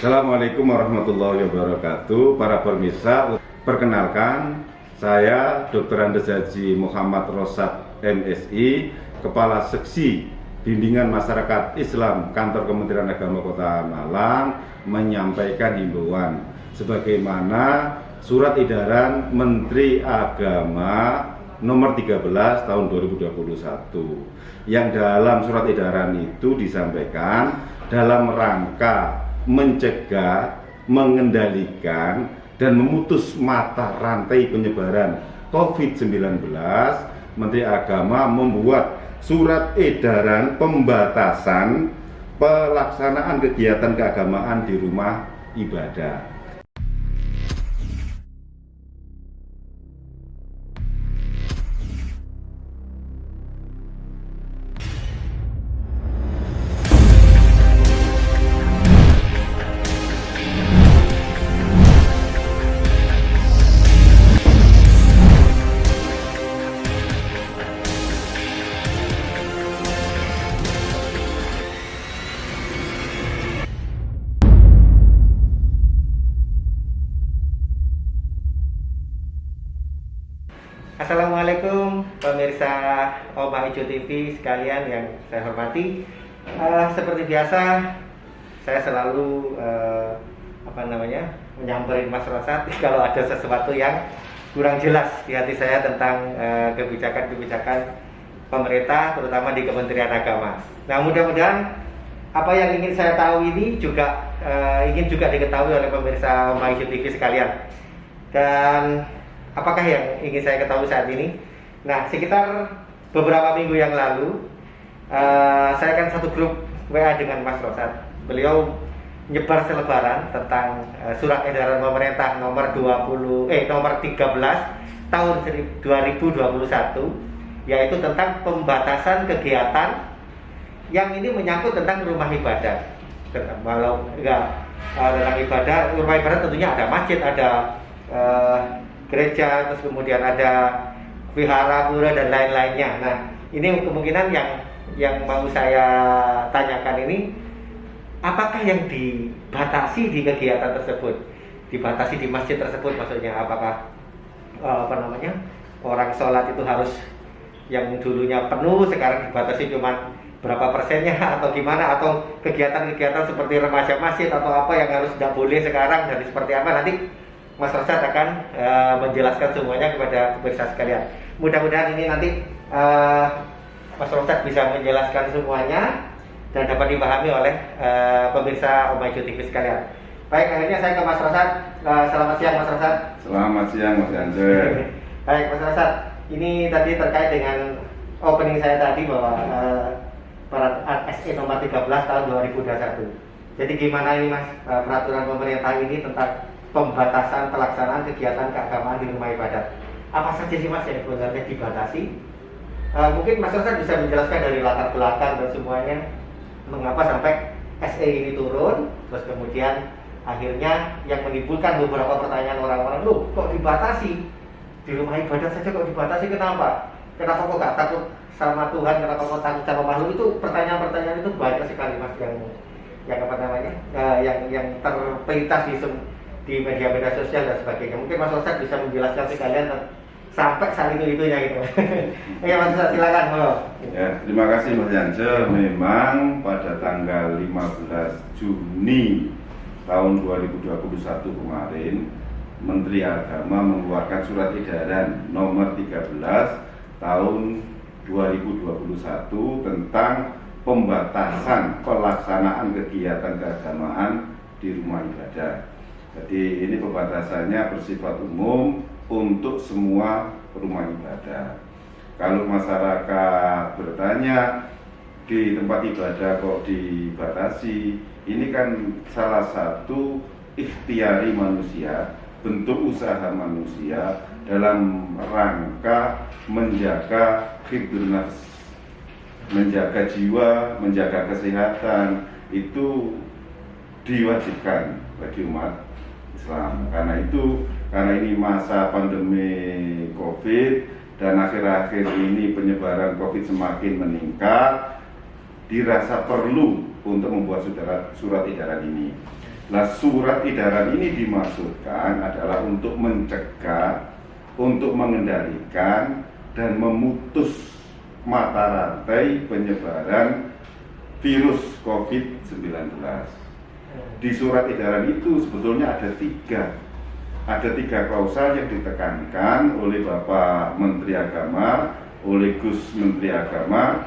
Assalamualaikum warahmatullahi wabarakatuh. Para pemirsa, perkenalkan saya Dr. Andes Haji Muhammad Rosad MSI, Kepala Seksi Bimbingan Masyarakat Islam Kantor Kementerian Agama Kota Malang, menyampaikan himbauan sebagaimana Surat Edaran Menteri Agama nomor 13 tahun 2021, yang dalam surat edaran itu disampaikan dalam rangka mencegah, mengendalikan, dan memutus mata rantai penyebaran COVID-19, Menteri Agama membuat surat edaran pembatasan pelaksanaan kegiatan keagamaan di rumah ibadah. Assalamualaikum pemirsa Oma Ijo TV sekalian yang saya hormati. Seperti biasa, saya selalu menyamperin Mas Rosad kalau ada sesuatu yang kurang jelas di hati saya tentang kebijakan-kebijakan pemerintah, terutama di Kementerian Agama. Nah, mudah-mudahan apa yang ingin saya tahu ini juga ingin juga diketahui oleh pemirsa Oma Ijo TV sekalian. Dan apakah yang ingin saya ketahui saat ini? Nah, sekitar beberapa minggu yang lalu, saya kan satu grup WA dengan Mas Rosad. Beliau nyebar selebaran tentang surat edaran pemerintah nomor 13 tahun 2021, yaitu tentang pembatasan kegiatan yang ini menyangkut tentang rumah ibadah. Kalau enggak tentang ibadah, rumah ibadah tentunya ada masjid, ada gereja, terus kemudian ada vihara, pura, dan lain-lainnya. Nah, ini kemungkinan yang mau saya tanyakan ini, apakah yang dibatasi di kegiatan tersebut, dibatasi di masjid tersebut, maksudnya apakah orang sholat itu harus yang dulunya penuh sekarang dibatasi cuma berapa persennya, atau gimana, atau kegiatan-kegiatan seperti remaja masjid atau apa yang harus tidak boleh sekarang, dan seperti apa, nanti Mas Rosad akan menjelaskan semuanya kepada pemirsa sekalian. Mudah-mudahan ini nanti Mas Rosad bisa menjelaskan semuanya dan dapat dipahami oleh pemirsa Oma Ijo TV sekalian. Baik, akhirnya saya ke Mas Rosad. Selamat siang Mas Rosad. Selamat siang Mas Anjar. Baik Mas Rosad, ini tadi terkait dengan opening saya tadi bahwa peraturan SE nomor 13 tahun 2021. Jadi gimana ini Mas, peraturan pemerintah ini tentang pembatasan pelaksanaan kegiatan keagamaan di rumah ibadah? Apa saja sih Mas yang sebenarnya dibatasi? Mungkin Mas Rosad bisa menjelaskan dari latar belakang dan semuanya, mengapa sampai SE ini turun, terus kemudian akhirnya yang menimbulkan beberapa pertanyaan orang-orang, loh kok dibatasi? Di rumah ibadah saja kok dibatasi, kenapa? Kenapa kok gak takut sama Tuhan, kenapa kok takut sama makhluk? Itu pertanyaan-pertanyaan itu banyak sekali Mas, yang terpintas di media-media sosial dan sebagainya. Mungkin Mas Rosad bisa menjelaskan sekalian sampai saat itunya gitu. Ya Mas Rosad, silakan. Ya, terima kasih Mas Yance. Memang pada tanggal 15 Juni tahun 2021 kemarin, Menteri Agama mengeluarkan surat edaran nomor 13 tahun 2021 tentang pembatasan pelaksanaan kegiatan keagamaan di rumah ibadah. Jadi ini pembatasannya bersifat umum untuk semua rumah ibadah. Kalau masyarakat bertanya, di tempat ibadah kok dibatasi, ini kan salah satu ikhtiari manusia, bentuk usaha manusia dalam rangka menjaga hifdzun nafs, menjaga jiwa, menjaga kesehatan, itu diwajibkan bagi umat Islam. Karena ini masa pandemi COVID dan akhir-akhir ini penyebaran COVID semakin meningkat, dirasa perlu untuk membuat surat edaran ini. Nah, surat edaran ini dimaksudkan adalah untuk mencegah, untuk mengendalikan dan memutus mata rantai penyebaran virus COVID-19. Di surat edaran itu sebetulnya ada tiga klausal yang ditekankan oleh Bapak Menteri Agama, oleh Gus Menteri Agama.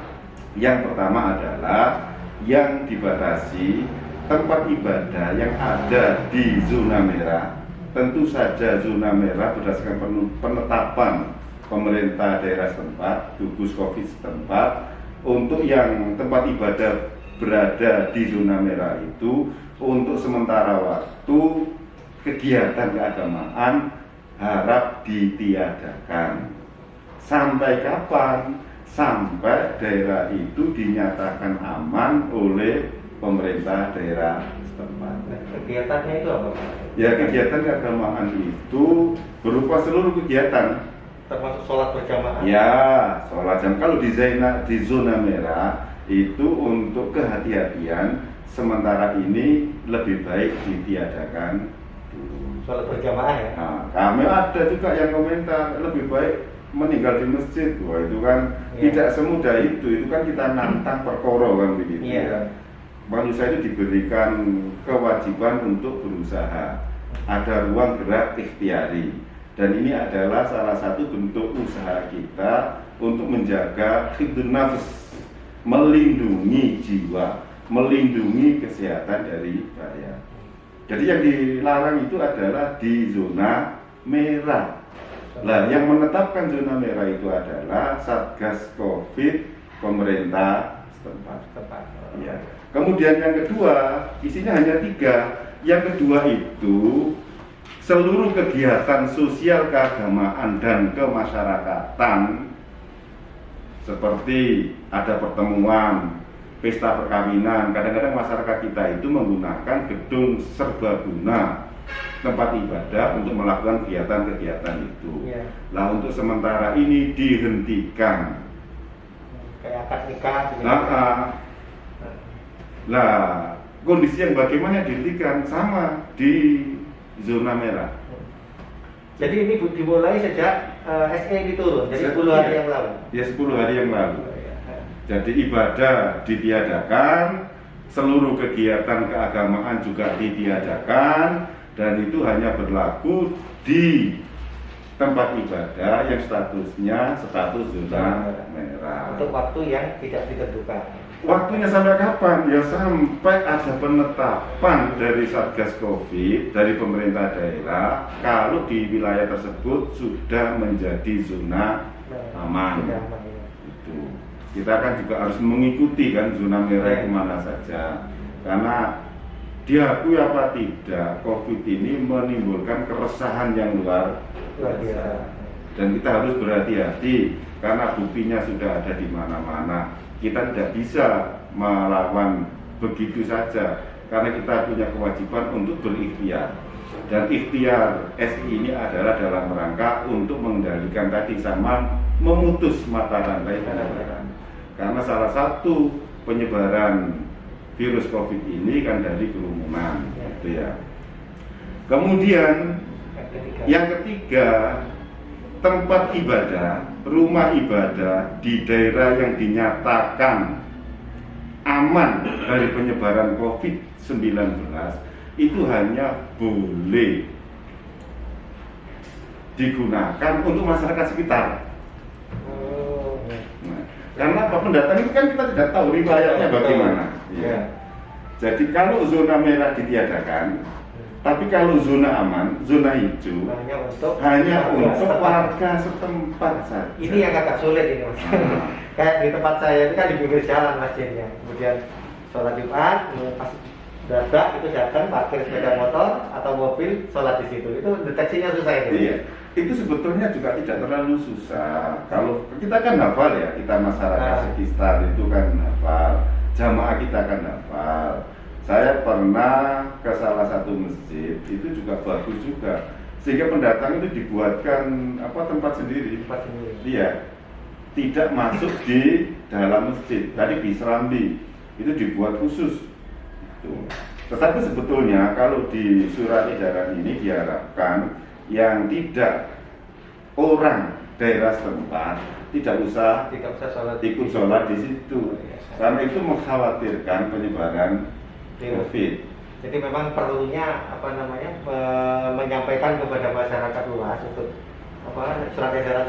Yang pertama adalah yang dibatasi tempat ibadah yang ada di zona merah. Tentu saja zona merah berdasarkan penetapan pemerintah daerah setempat, gugus COVID setempat, untuk yang tempat ibadah berada di zona merah itu untuk sementara waktu kegiatan keagamaan harap ditiadakan. Sampai kapan? Sampai daerah itu dinyatakan aman oleh pemerintah daerah setempat. Kegiatannya itu apa, Pak? Ya, kegiatan keagamaan itu berupa seluruh kegiatan. Termasuk sholat berjamaah? Ya, sholat jam. Kalau di zona merah itu untuk kehati-hatian sementara ini lebih baik ditiadakan dulu. Sholat berjamaah ya? Nah, kami ada juga yang komentar lebih baik meninggal di masjid. Wah, itu kan tidak semudah itu kan kita nantang perkara kan begitu ya. Manusia itu diberikan kewajiban untuk berusaha, ada ruang gerak ikhtiari, dan ini adalah salah satu bentuk usaha kita untuk menjaga hifdzun nafs, melindungi jiwa, melindungi kesehatan dari bahaya. Jadi yang dilarang itu adalah di zona merah. Nah, yang menetapkan zona merah itu adalah Satgas Covid pemerintah setempat. Ya. Kemudian yang kedua, isinya hanya 3. Yang kedua itu seluruh kegiatan sosial keagamaan dan kemasyarakatan seperti ada pertemuan, pesta perkawinan. Kadang-kadang masyarakat kita itu menggunakan gedung serbaguna tempat ibadah untuk melakukan kegiatan-kegiatan itu. Nah, untuk sementara ini dihentikan. Kayak akad nikah. Nah, kondisi yang bagaimana dihentikan sama di zona merah. Jadi ini dimulai sejak SE ini turun, jadi 10 hari yang lalu. Ya, 10 hari yang lalu. Jadi ibadah ditiadakan, seluruh kegiatan keagamaan juga ditiadakan, dan itu hanya berlaku di tempat ibadah yang status zona merah. Untuk waktu yang tidak ditentukan. Waktunya sampai kapan? Ya sampai ada penetapan dari Satgas Covid, dari pemerintah daerah, kalau di wilayah tersebut sudah menjadi zona aman. Itu. Kita kan juga harus mengikuti kan zona merah itu mana saja. Karena diakui apa tidak, Covid ini menimbulkan keresahan yang luar biasa. Dan kita harus berhati-hati karena buktinya sudah ada di mana-mana. Kita tidak bisa melawan begitu saja karena kita punya kewajiban untuk berikhtiar, dan ikhtiar SI ini adalah dalam rangka untuk mengendalikan tadi sama memutus mata rantai penyebaran, karena salah satu penyebaran virus COVID ini kan dari kerumunan gitu ya. Kemudian yang ketiga, tempat ibadah, rumah ibadah di daerah yang dinyatakan aman dari penyebaran COVID-19 itu hanya boleh digunakan untuk masyarakat sekitar. Nah, karena apa, pendatang itu kan kita tidak tahu riwayatnya bagaimana. Ya. Jadi kalau zona merah ditiadakan, tapi kalau zona aman, zona hijau hanya untuk warga setempat saja. Ini yang agak sulit ini, Mas. Kayak di tempat saya itu kan di pinggir jalan masjidnya. Kemudian sholat Jumat, pas dadak itu datang parkir sepeda motor atau mobil, sholat di situ. Itu deteksinya susah itu. Iya. Itu sebetulnya juga tidak terlalu susah. Kalau kita kan hafal ya, kita masyarakat sekitar itu kan hafal, jamaah kita kan hafal. Saya pernah ke salah satu masjid, itu juga bagus juga, sehingga pendatang itu dibuatkan tempat sendiri. Iya, tidak masuk di dalam masjid. Tadi di Serambi itu dibuat khusus. Itu. Tetapi sebetulnya kalau di surat edaran ini diharapkan yang tidak orang daerah setempat tidak usah ikut sholat di situ, karena itu mengkhawatirkan penyebaran COVID. Jadi memang perlunya menyampaikan kepada masyarakat luas untuk surat edaran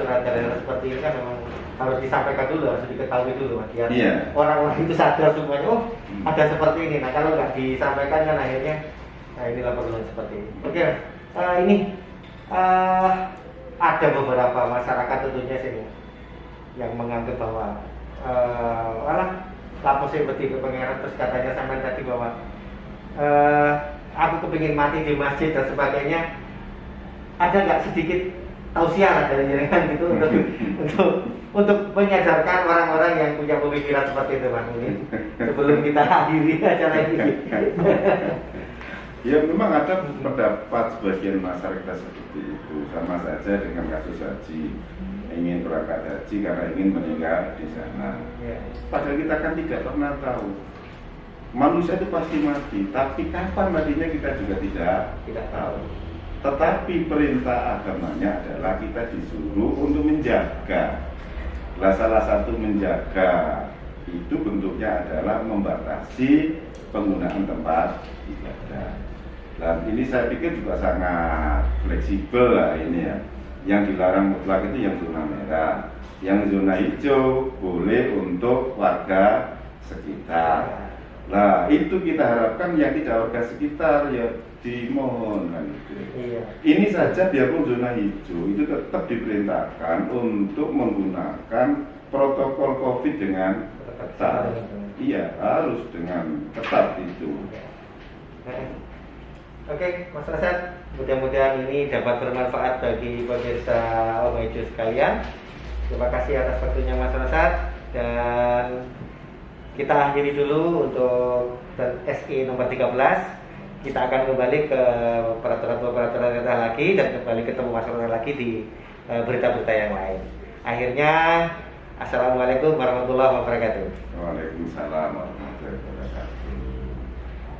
seperti ini kan memang harus disampaikan dulu, harus diketahui dulu, Mas. Iya. Orang-orang itu sadar semuanya, ada seperti ini. Nah kalau nggak disampaikan kan akhirnya, inilah perluan seperti ini. Oke, ini ada beberapa masyarakat tentunya sini yang menganggap bahwa lapor seperti pengeran, terus katanya sampai tadi bahwa aku kepingin mati di masjid dan sebagainya. Ada nggak sedikit tausiah dari jenengan gitu untuk menyadarkan orang-orang yang punya pemikiran seperti itu, Mas Munin, sebelum kita akhiri acara ini? Ya memang ada pendapat sebagian masyarakat seperti itu, sama saja dengan kasus haji, ingin berangkat haji karena ingin meninggal di sana. Padahal kita kan tidak pernah tahu. Manusia itu pasti mati, tapi kapan matinya kita juga tidak tahu. Tetapi perintah agamanya adalah kita disuruh untuk menjaga. Nah, salah satu menjaga itu bentuknya adalah membatasi penggunaan tempat ibadah. Dan ini saya pikir juga sangat fleksibel lah ini ya. Yang dilarang mutlak itu yang zona merah, yang zona hijau boleh untuk warga sekitar. Nah itu kita harapkan yang tidak warga sekitar ya dimohon kan itu. Iya. Ini saja biarpun zona hijau itu tetap diperintahkan untuk menggunakan protokol COVID dengan ketat. Iya, harus dengan ketat itu. Oke, Mas Rasad, mudah-mudahan ini dapat bermanfaat bagi pemirsa Omejo sekalian. Terima kasih atas waktunya Mas Rasad, dan kita akhiri dulu untuk SE nomor 13. Kita akan kembali ke peraturan lagi dan kembali ketemu masyarakat lagi di berita-berita yang lain. Akhirnya, Assalamualaikum warahmatullahi wabarakatuh. Waalaikumsalam warahmatullahi wabarakatuh.